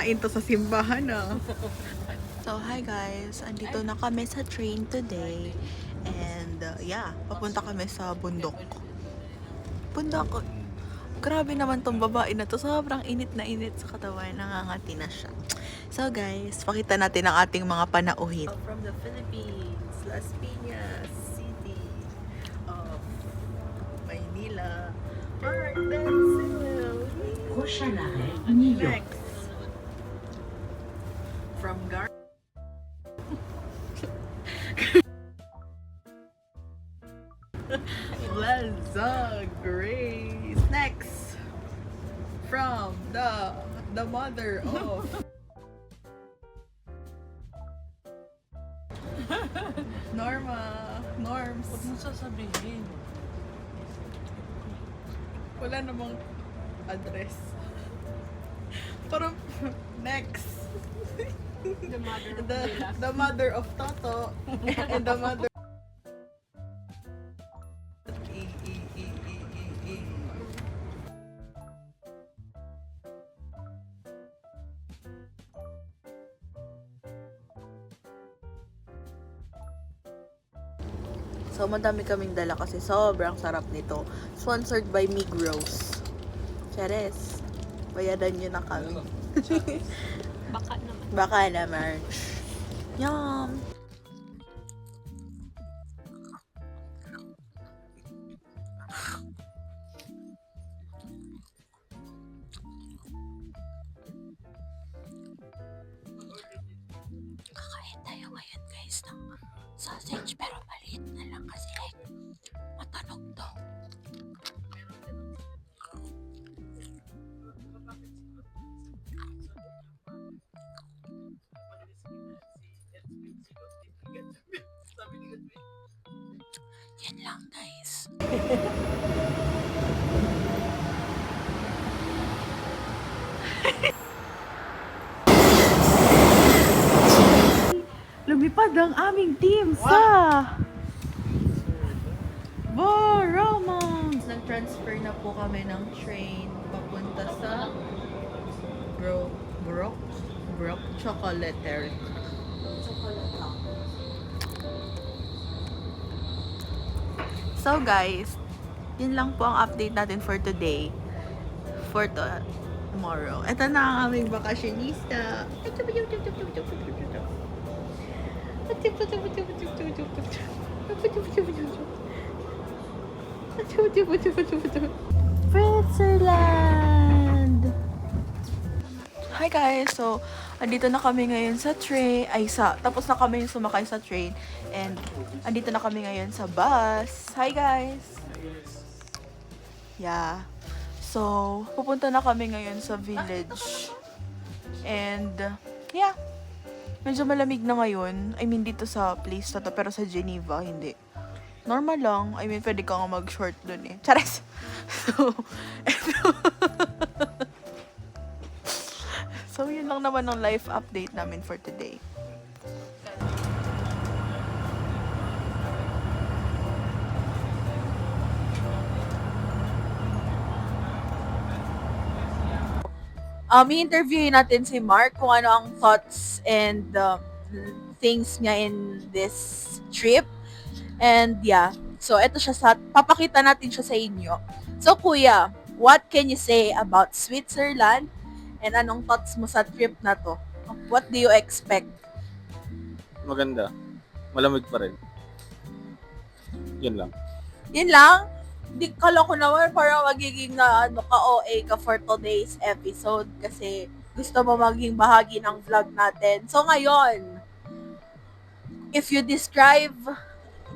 kakain to sa simbahan ah. So, hi guys! Andito na kami sa train today. And, yeah, papunta kami sa bundok. Bundok! Grabe naman tong babae na to. Sobrang init na init sa katawan. Nangangati na siya. So, guys, pakita natin ang ating mga panauhit. From the Philippines, Las Piñas City of Maynila. Prochain arrêt, New York. Next. From Gar Plaza Grace. Next, from the mother of Norms. Huwag mo sasabihin. Wala namang address. Parang next. The mother of Toto and the mother So, madami kaming dala kasi sobrang sarap nito. Sponsored by Migros. Chares. Bayadan nyo na kami. Baka naman. Baka naman. Yum! Kakain tayo ngayon guys ng sausage pero maliit na lang kasi matunog to. Yan lang guys. Lumipad ang aming team sa Boromans! Nag-transfer na po kami ng train papunta sa Brook Chocolatery. So guys, yun lang po ang update natin for today. For tomorrow. Ito na ang aming bakasyonista. Switzerland! Hi guys! So, andito na kami ngayon sa train. Tapos na kami sumakay sa train. And, andito na kami ngayon sa bus. Hi guys! Yeah. So, pupunta na kami ngayon sa village. And, yeah. Medyo malamig na ngayon. I mean, dito sa place na to. Pero sa Geneva, hindi. Normal lang. I mean, pwede ka nga mag-short dun eh. Chares! So, eto. So, yun lang naman ang life update namin for today. I-interviewin natin si Mark kung ano ang thoughts and things niya in this trip. And yeah, so eto siya papakita natin siya sa inyo. So kuya, what can you say about Switzerland? And anong thoughts mo sa trip na to? What do you expect? Maganda. Malamig pa rin. Yun lang. Yun lang? Di kala ko naman parang magiging na ka-OA ka for today's episode kasi gusto mo maging bahagi ng vlog natin. So ngayon, if you describe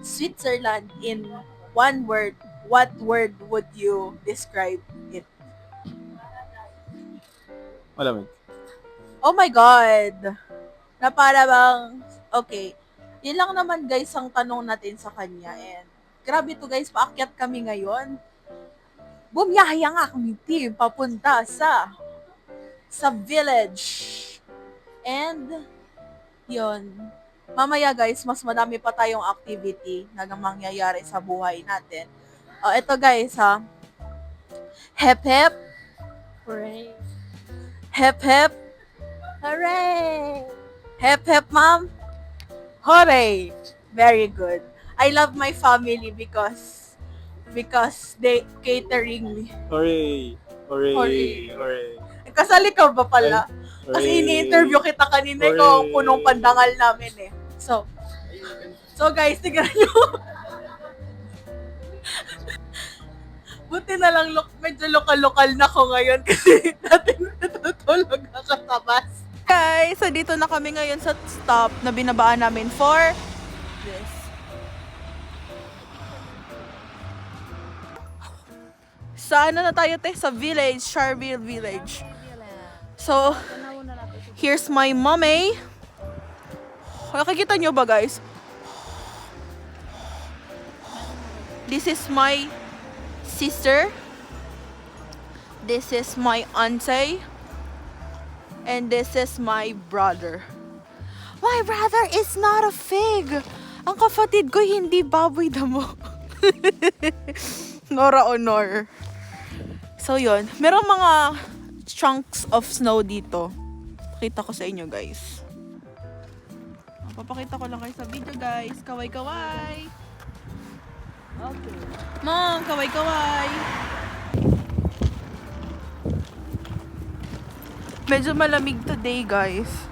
Switzerland in one word, what word would you describe it? Malamig. Oh my God! Na para bang, okay, yun lang naman guys ang tanong natin sa kanya. And grabe to guys, paakyat kami ngayon. Bumiyaya nga kami team papunta sa village. And yun, mamaya guys, mas madami pa tayong activity na mangyayari sa buhay natin. Ito guys ha. Hep hep. Hooray. Hep hep. Hooray! Hep hep, ma'am. Hooray! Very good. I love my family because they catering me. Hooray! Hooray! Hooray. Hooray! Kasali ka ba pala? Hooray. Kasi ini-interview kita kanina, ikaw ang punong pandangal namin eh. So guys, tignan nyo. Buti na lang medyo lokal-lokal na ko ngayon kasi natin natutulog na katabas. Guys, so dito na kami ngayon sa stop na binabaan namin for this. Sa ano na tayo te? Sa village, Charville Village. So, here's my mommy. Nakikita nyo ba guys? This is my sister. This is my auntie. And this is my brother. My brother is not a fig. Ang kapatid ko hindi baboy damo. Nora honor. So yun, merong mga chunks of snow dito. Pakita ko sa inyo guys. Papakita ko lang kayo sa video guys. Kaway-kaway. Okay. Mom, kaway-kaway. Medyo malamig today guys.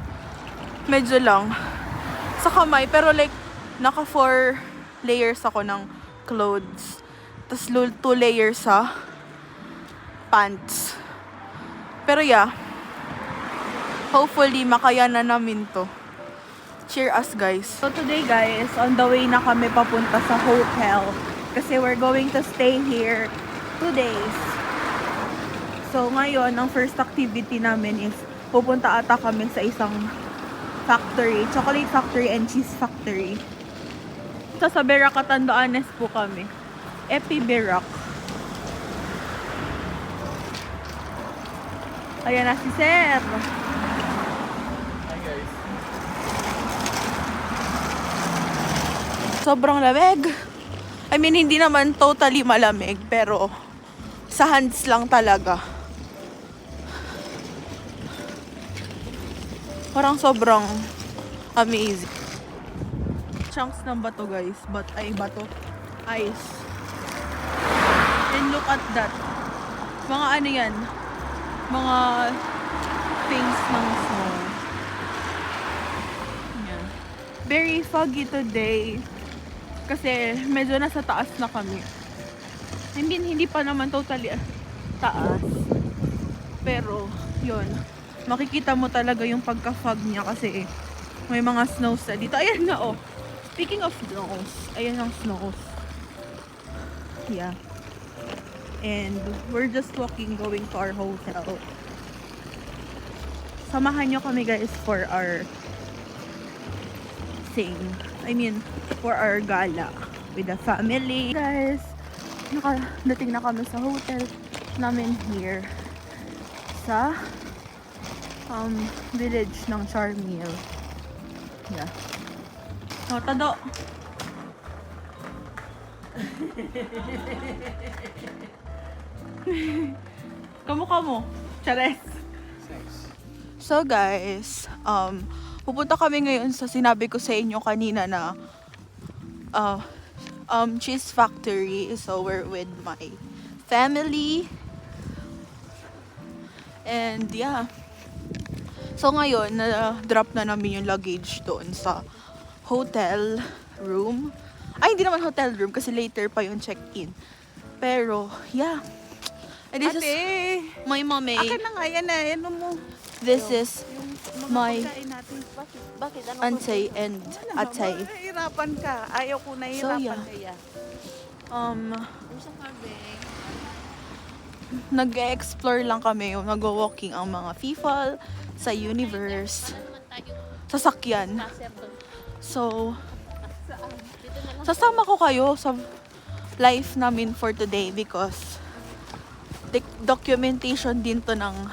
Medyo lang. Sa kamay, pero like, naka 4 layers ako ng clothes. Tapos 2 layers sa pants. Pero yeah, hopefully makayanan namin to. Cheer us guys. So today guys, on the way na kami papunta sa hotel. Kasi we're going to stay here 2 days. So ngayon, ang first activity namin is pupunta ata kami sa isang factory, chocolate factory and cheese factory. So sa Berak, Catanduanes po kami. Epi Berak. Ayan na si Sir. Hi guys. Sobrang lamig. I mean, hindi naman totally malamig, pero sa hands lang talaga. Parang sobrang amazing. Chunks ng bato guys. Bato. Ice. And look at that. Mga ano yan? Mga things ng snow. Yan. Very foggy today. Kasi medyo nasa taas na kami. I mean, hindi pa naman totally taas. Pero, yun. Makikita mo talaga yung pagka-fog niya kasi may mga snows na dito. Ayan na oh. Speaking of snows, ayan ang snows. Yeah. And we're just walking going to our hotel. Samahan nyo kami guys for our thing. I mean, for our gala with the family. Guys, nakadating na kami sa hotel namin here sa village ng Charmille. Yeah. Oh, tado. Kamukha mo. Chares. So guys, pupunta kami ngayon sa sinabi ko sa inyo kanina na cheese factory. So we're with my family. And yeah. So ngayon, na-drop na namin yung luggage doon sa hotel room. Ay, hindi naman hotel room kasi later pa yung check-in. Pero, yeah. And this is my mommy. Akin na nga yan eh. Ano mo? This is my Pagkain natin. Bakit? Ano auntie and atay. Nahihirapan ka. Ayaw ko nahihirapan So, yeah. kaya. Nag-explore lang kami, nag-walking ang mga people sa universe, sasakyan. So, sasama ko kayo sa life namin for today because documentation din to ng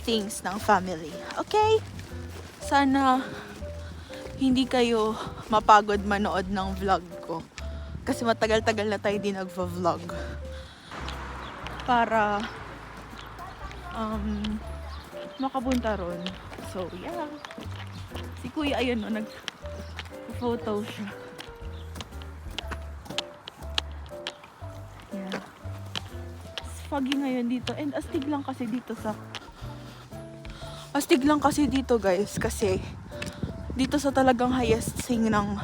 things ng family. Okay? Sana hindi kayo mapagod manood ng vlog ko kasi matagal-tagal na tayo din nagvo-vlog para makapunta ron. So So, yeah. Si Kuya, ayun o, nag-photo siya. Yeah. It's foggy ngayon dito. And astig lang kasi dito guys. Kasi dito sa talagang highest sing ng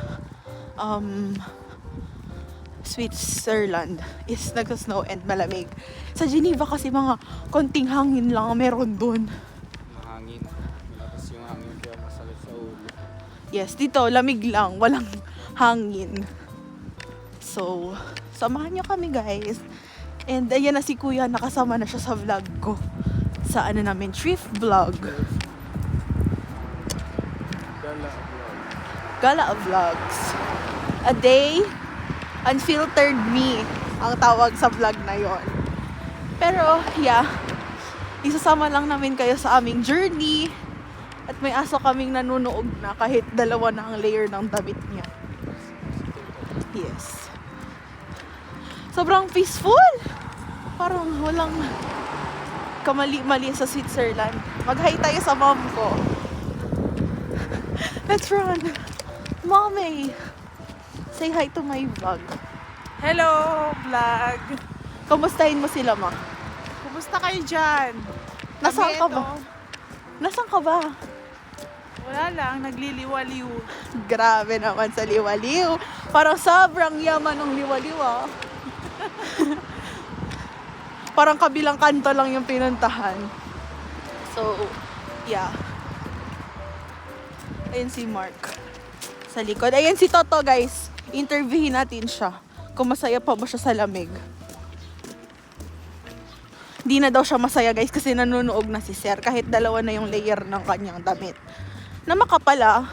Switzerland is nag-snow and malamig. Sa Geneva kasi mga konting hangin lang ang meron dun. Mahangin. Malakas yung hangin kaya masakit sa ulo. Yes, dito lamig lang, walang hangin. So, samahan nyo kami guys. And ayan na si Kuya, nakasama na siya sa vlog ko. Sa ano namin, thrift vlog. Gala Vlogs. A day, unfiltered me ang tawag sa vlog na yon. Pero, yeah, isasama lang namin kayo sa aming journey. At may aso kaming nanunuog na kahit dalawa na ang layer ng damit niya. Yes. Sobrang peaceful. Parang walang kamali-mali sa Switzerland. Mag-hi tayo sa mom ko. Let's run. Mommy, say hi to my vlog. Hello, vlog! Kamustahin mo sila, ma? Kumusta kayo dyan? Nasaan Kami ka ito, ba? Nasaan ka ba? Wala lang, nagliliwaliw. Grabe naman sa liwaliw. Parang sobrang yaman ng liwaliw, ah. Parang kabilang kanto lang yung pinuntahan. So, yeah. Ayan si Mark sa likod. Ayan si Toto, guys. Interviewin natin siya. Kung masaya pa ba siya sa lamig. Di na daw siya masaya, guys, kasi nanunuog na si Sir. Kahit dalawa na yung layer ng kanyang damit. Na makapala.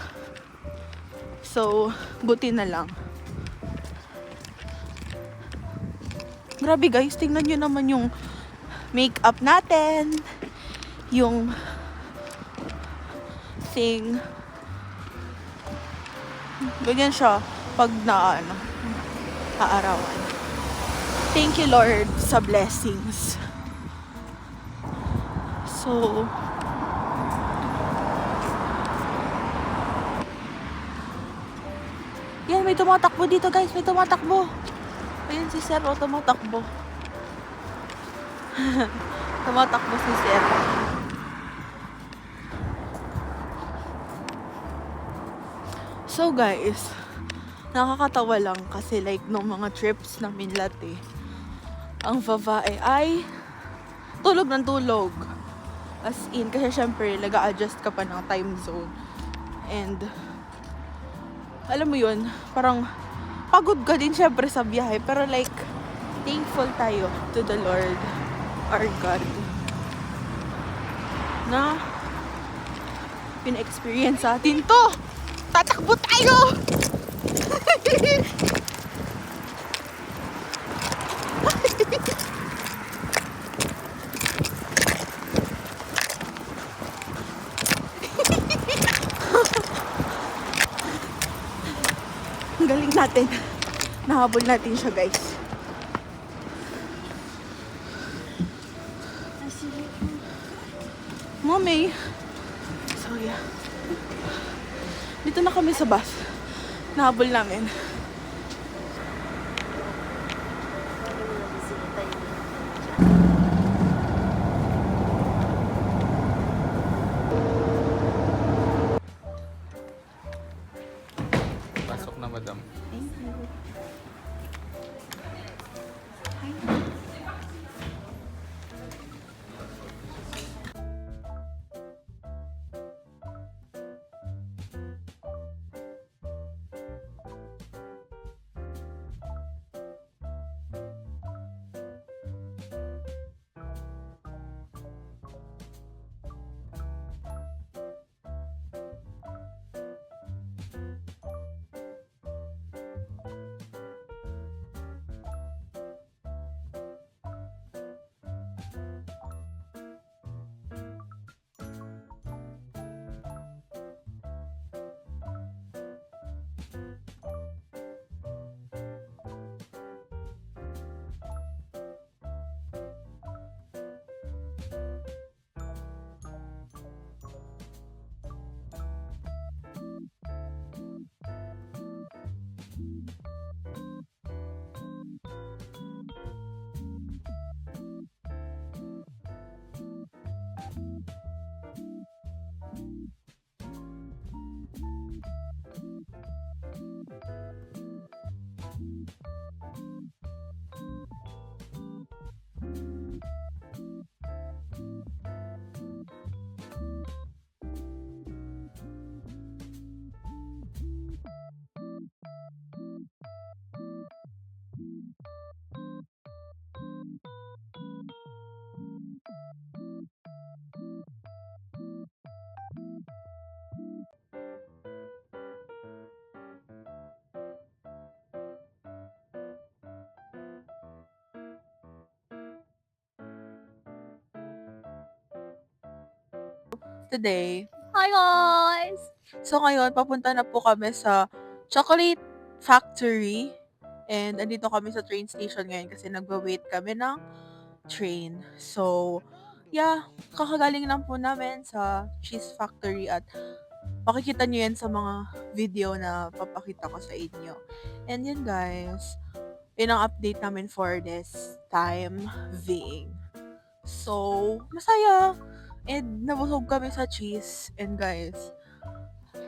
So, buti na lang. Grabe, guys. Tingnan nyo naman yung makeup natin. Yung thing. Ganyan siya pag aarawan. Thank you, Lord, sa blessings. So, yan, may tumatakbo dito, guys. May tumatakbo. Ayun si Sir, oh, tumatakbo. Tumatakbo si Sir. So guys, nakakatawa lang kasi like nung mga trips namin lati, ang babae ay tulog ng tulog. As in, kasi syempre nag-a-adjust ka pa ng time zone. And alam mo yun, parang pagod ka din syempre sa biyahe. Pero like, thankful tayo to the Lord, our God, na pina-experience sa atin to. Tatakbo tayo! Ang galing natin. Nahabol natin siya, guys. Mommy. So, yeah. Dito na kami sa bus. Nahabol namin. Pasok na, madam. Thank you. today. Hi guys! So ngayon, papunta na po kami sa Chocolate Factory. And andito kami sa train station ngayon kasi nagwa-wait kami ng train. So, yeah, kakagaling lang po namin sa Cheese Factory at makikita nyo yan sa mga video na papakita ko sa inyo. And yun guys, yun ang update namin for this time being. So, masaya. And nabusog kami sa cheese. And guys,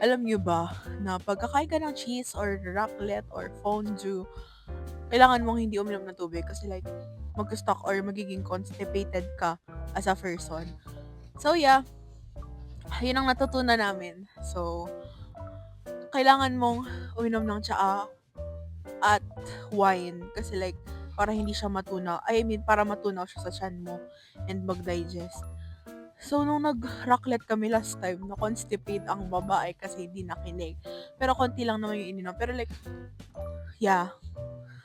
alam nyo ba na pagkakain ka ng cheese or raclette or fondue, kailangan mong hindi uminom ng tubig kasi like, mag-stuck or magiging constipated ka as a person. So yeah, yun ang natutunan namin. So, kailangan mong uminom ng tsaa at wine kasi like, para hindi siya matunaw. I mean, para matunaw siya sa tiyan mo and mag-digest. So, nung nag-raclette kami last time, na-constipate ang babae kasi hindi nakinig. Pero konti lang naman yung ininom. Pero like, yeah.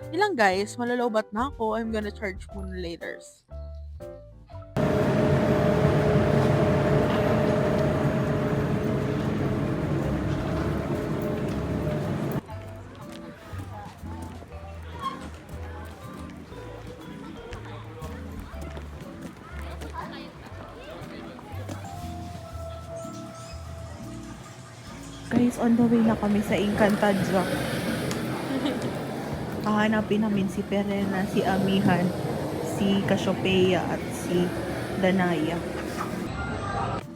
Yun lang guys, malalobat na ako. I'm gonna charge muna later. Guys, on the way na kami sa Encantadia. Hahanapin namin si Perena, si Amihan, si Cassiopeia at si Danaya.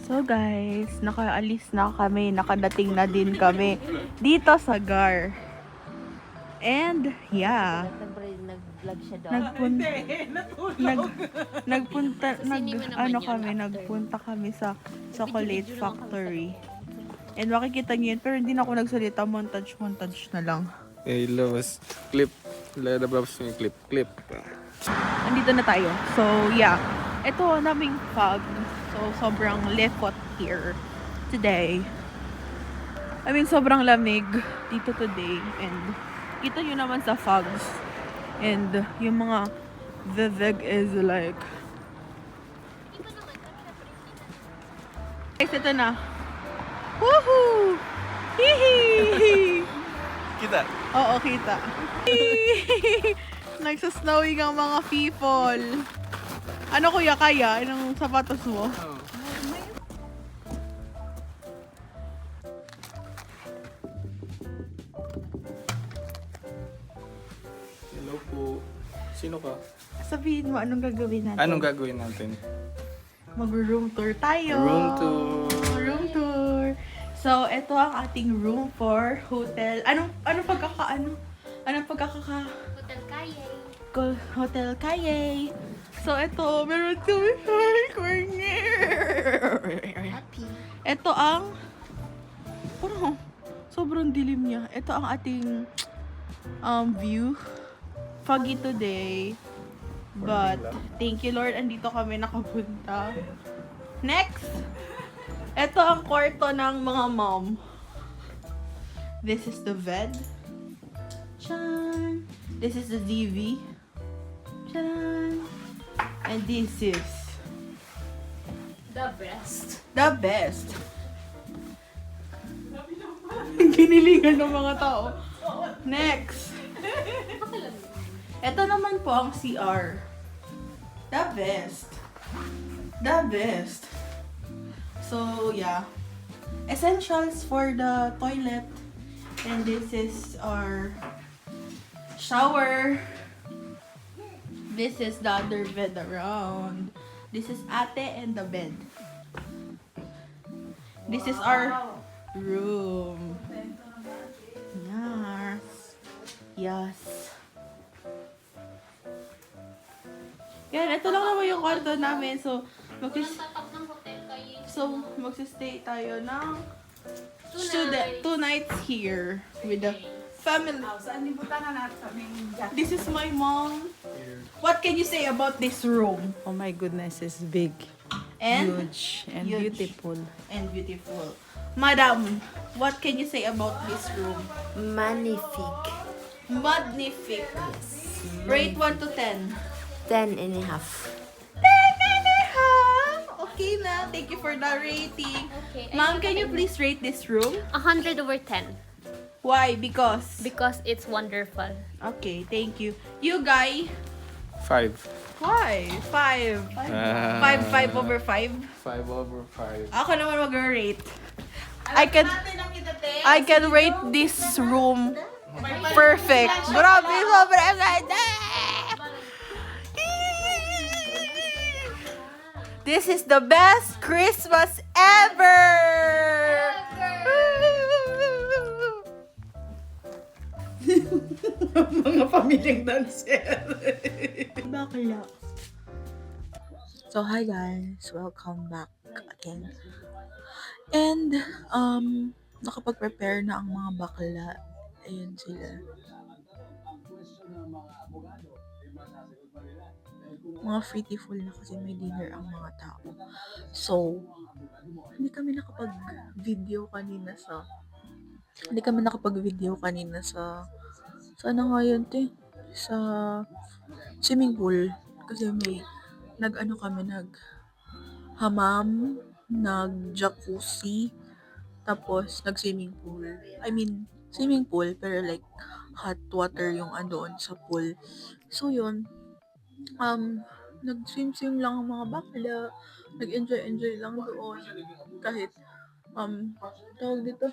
So guys, nakaalis na kami, nakadating na din kami dito sa GAR. And yeah, Nag-vlog siya daw. nagpunta kami sa Chocolate Factory. And makikita niyo yun, pero hindi na ako nagsalita, montage na lang. Eh, labas. Clip. Lalabas yung clip. Andito na tayo. So, yeah. Ito, naming fog. So, sobrang lefot here today. I mean, sobrang lamig dito today. And, kita nyo naman sa fogs. And, yung mga vivig is like... Guys, ito na. Woohoo! Hihi! Kita. Oo, kita. Nagsasnowing ang mga people. Ano kuya, kaya? Anong sapatos mo? Hello po. Sino ka? Sabihin mo, anong gagawin natin? Anong gagawin natin? Mag-room tour tayo. Room tour. Room tour. So, ito ang ating room for hotel. Anong pagkaka... Hotel Kayay. Hotel Kaye. So, ito, meron kami Happy. ito ang... Parang, sobrang dilim niya. Ito ang ating view. Foggy today. But, thank you Lord, andito kami nakapunta. Next! Ito ang kwarto ng mga mom. This is the bed. Chan! This is the TV. Chan! And this is The best. the best. Ginilingan ng mga tao. Next. Ito naman po ang CR. The best. The best. So, yeah. Essentials for the toilet. And this is our shower. This is the other bed around. This is ate and the bed. This is our room. Yes. Yes. Yan, ito lang naman yung kwarto namin. So, Tatak ng Hotel Kayay. magsistay tayo ng 2 nights here with the family. Saan nibutan na natin kaming jacket? This is my mom. What can you say about this room? Oh my goodness, it's big. And Huge and Huge. beautiful. and beautiful. Madam, what can you say about this room? Magnifique. Magnific. Rate 1 to 10. 10 and a half. 10 and a half. Kina. Thank you for the rating. Okay. Ma'am, can you please rate this room? 100/10 Why? Because. because it's wonderful. Okay, thank you. You guy? 5. Why? 5. 5/5/5? 5/5. Ako naman mag-rate. I can rate this room perfect. Grabe, sobrang ganda! This is the best Christmas ever! Mga pamilyang dancer. Bakla. So, hi guys! Welcome back again. And, nakapag-prepare na ang mga bakla. Ayun sila. Mga fruity-full na kasi may dinner ang mga tao. So, hindi kami nakapag-video kanina sa sana nga yun, te? Sa swimming pool. Kasi may nag-hamam, nag-jacuzzi, tapos nag-swimming pool. I mean, swimming pool, pero like, hot water yung andoon sa pool. So, yun. Nag-swim-swim lang ang mga bakla. Nag-enjoy lang doon. Kahit, tawag dito,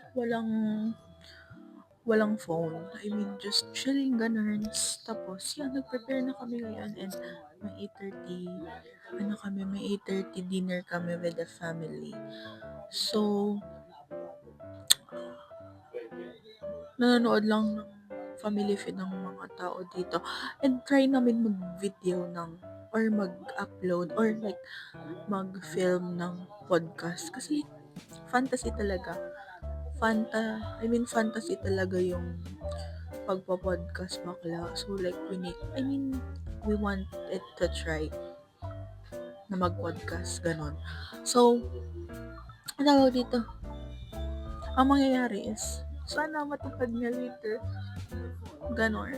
walang phone. I mean, just chilling ganarns. Tapos, yan, nag-prepare na kami ngayon and may 8:30 dinner kami with the family. So, nanonood lang ng family feed ng mga tao dito. And try namin mag-video or mag-upload or like mag-film ng podcast. Kasi fantasy talaga yung pagpa-podcast bakla. So like we want it to try na mag-podcast ganon. So, ang tawag dito, ang mangyayari is sana matupad niya later. Ganon.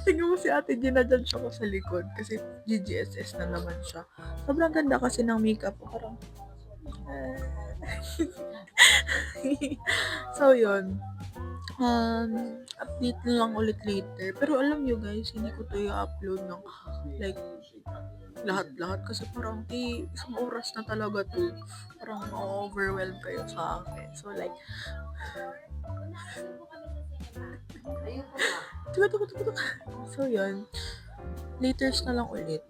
Tingnan mo si Ate Gina, dyan siya ko sa likod kasi GGSS na naman siya. Sobrang ganda kasi ng makeup ko. Parang so, yun. Update na lang ulit later. Pero alam nyo guys, hindi ko to i-upload ng like lahat-lahat kasi parang isang oras na talaga to. Parang overwhelm kayo sa akin. So like tuka. So yun. Laters na lang ulit.